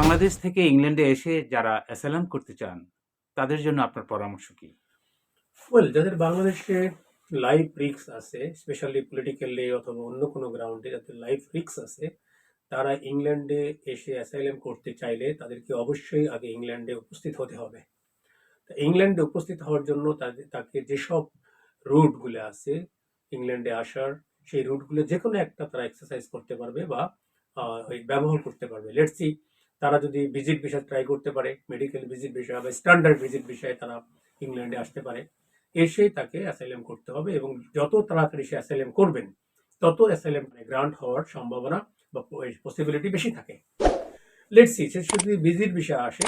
বাংলাদেশ থেকে ইংল্যান্ডে এসে যারা অ্যাসাইলাম করতে চান, তাদের জন্য আপনার পরামর্শ কি? যাদের বাংলাদেশে লাইফ রিস্ক আছে, স্পেশালি পলিটিক্যালি অথবা অন্য কোনো গ্রাউন্ডে যাদের লাইফ রিস্ক আছে, তারা ইংল্যান্ডে এসে অ্যাসাইলাম করতে চাইলে তাদেরকে অবশ্যই আগে ইংল্যান্ডে উপস্থিত হতে হবে। ইংল্যান্ডে উপস্থিত হওয়ার জন্য তাকে যেসব রুটগুলো আছে ইংল্যান্ডে আসার, সেই রুটগুলো যে কোনো একটা তারা এক্সারসাইজ করতে পারবে বা ওই ব্যবহার করতে পারবে। লেটস সি, তারা যদি ভিজিট ভিসা ট্রাই করতে পারে, মেডিকেল ভিজিট ভিসা বা স্ট্যান্ডার্ড ভিজিট ভিসায় তারা ইংল্যান্ডে আসতে পারে। এসে তাকে অ্যাসাইলাম করতে হবে এবং যত তাড়াতাড়ি সে অ্যাসাইলাম করবেন তত অ্যাসাইলাম গ্রান্ট হওয়ার সম্ভাবনা বা পসিবিলিটি বেশি থাকে। লেটস সি, সে যদি ভিজিট ভিসা আসে,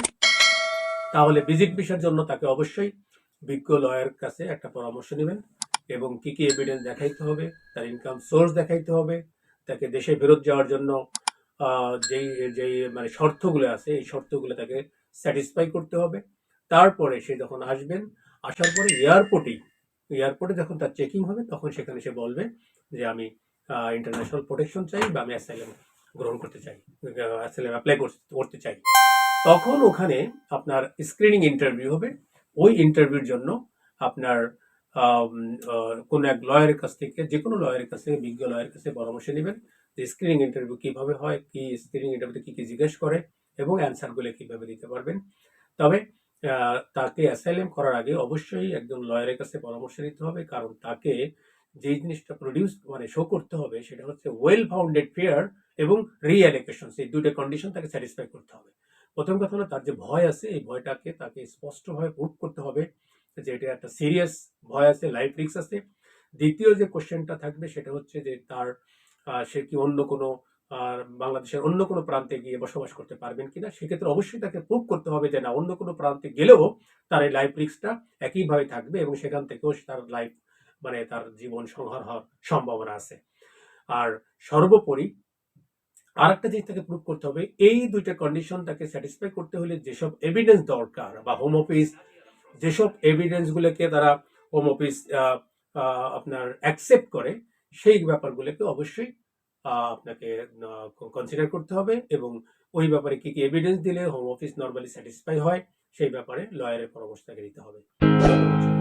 তাহলে ভিজিট ভিসার জন্য তাকে অবশ্যই বিজ্ঞ লয়ার কাছে একটা পরামর্শ নেবেন এবং কি কি এভিডেন্স দেখাইতে হবে, তার ইনকাম সোর্স দেখাইতে হবে, তাকে দেশে ফেরত যাওয়ার জন্য যেই যেই মানে শর্তগুলো আছে এই শর্তগুলো তাকে স্যাটিসফাই করতে হবে। তারপরে সে যখন আসবেন, আসার পরে এয়ারপোর্টে যখন তার চেকিং হবে তখন সেখানে সে বলবে যে আমি ইন্টারন্যাশনাল প্রোটেকশন চাই বা আমি অ্যাসাইলাম গ্রহণ করতে চাই, অ্যাসাইলাম অ্যাপ্লাই করতে চাই। তখন ওখানে আপনার স্ক্রিনিং ইন্টারভিউ হবে। ওই ইন্টারভিউর জন্য আপনার কোনো এক লয়ারের কাছ থেকে, যে কোনো লয়ারের কাছে, বিজ্ঞ লয়ারের কাছে পরামর্শ নেবেন যে স্ক্রিনিং ইন্টারভিউ কিভাবে হয়, কি স্ক্রিনিং ইন্টারভিউতে কি কি জিজ্ঞেস করে এবং অ্যান্সারগুলো কিভাবে দিতে পারবেন। তবে তাকে অ্যাসাইলাম করার আগে অবশ্যই একজন লয়ারের কাছে পরামর্শ নিতে হবে, কারণ তাকে যেই জিনিসটা মানে শো করতে হবে সেটা হচ্ছে ওয়েল ফাউন্ডেড ফেয়ার এবং রিঅ্যালোকেশন। এই দুইটা কন্ডিশন তাকে স্যাটিসফাই করতে হবে। প্রথম কথা হলো তার যে ভয় আছে এই ভয়টাকে তাকে স্পষ্টভাবে প্রুভ করতে হবে যে এটা একটা সিরিয়াস ভয় আছে, লাইফ রিস্ক আছে। দ্বিতীয় যে কোশ্চেনটা থাকবে সেটা হচ্ছে যে তার সে কি অন্য কোনো বাংলাদেশের অন্য কোনো প্রান্তে গিয়ে বসবাস করতে পারবেন কিনা। সেক্ষেত্রে অবশ্যই তাকে প্রুভ করতে হবে যে না, অন্য কোনো প্রান্তে গেলেও তার এই লাইফ রিস্কটা একইভাবে থাকবে এবং সেখান থেকেও তার লাইফ মানে তার জীবন সংহার হওয়ার সম্ভাবনা আছে। আর সর্বোপরি আরেকটা জিনিস তাকে প্রুভ করতে হবে, এই দুইটা কন্ডিশন তাকে স্যাটিসফাই করতে হলে যেসব এভিডেন্স দরকার বা হোম অফিস যেসব এভিডেন্স গুলোকে তারা হোম অফিস আপনার অ্যাকসেপ্ট করে, সেই ব্যাপারগুলোকে অবশ্যই আপনাকে কনসিডার করতে হবে এবং ওই ব্যাপারে কি কি এভিডেন্স দিলে হোম অফিস নর্মালি স্যাটিসফাই হয় সেই ব্যাপারে লয়ারের পরামর্শ তাকে দিতে হবে। ধন্যবাদ।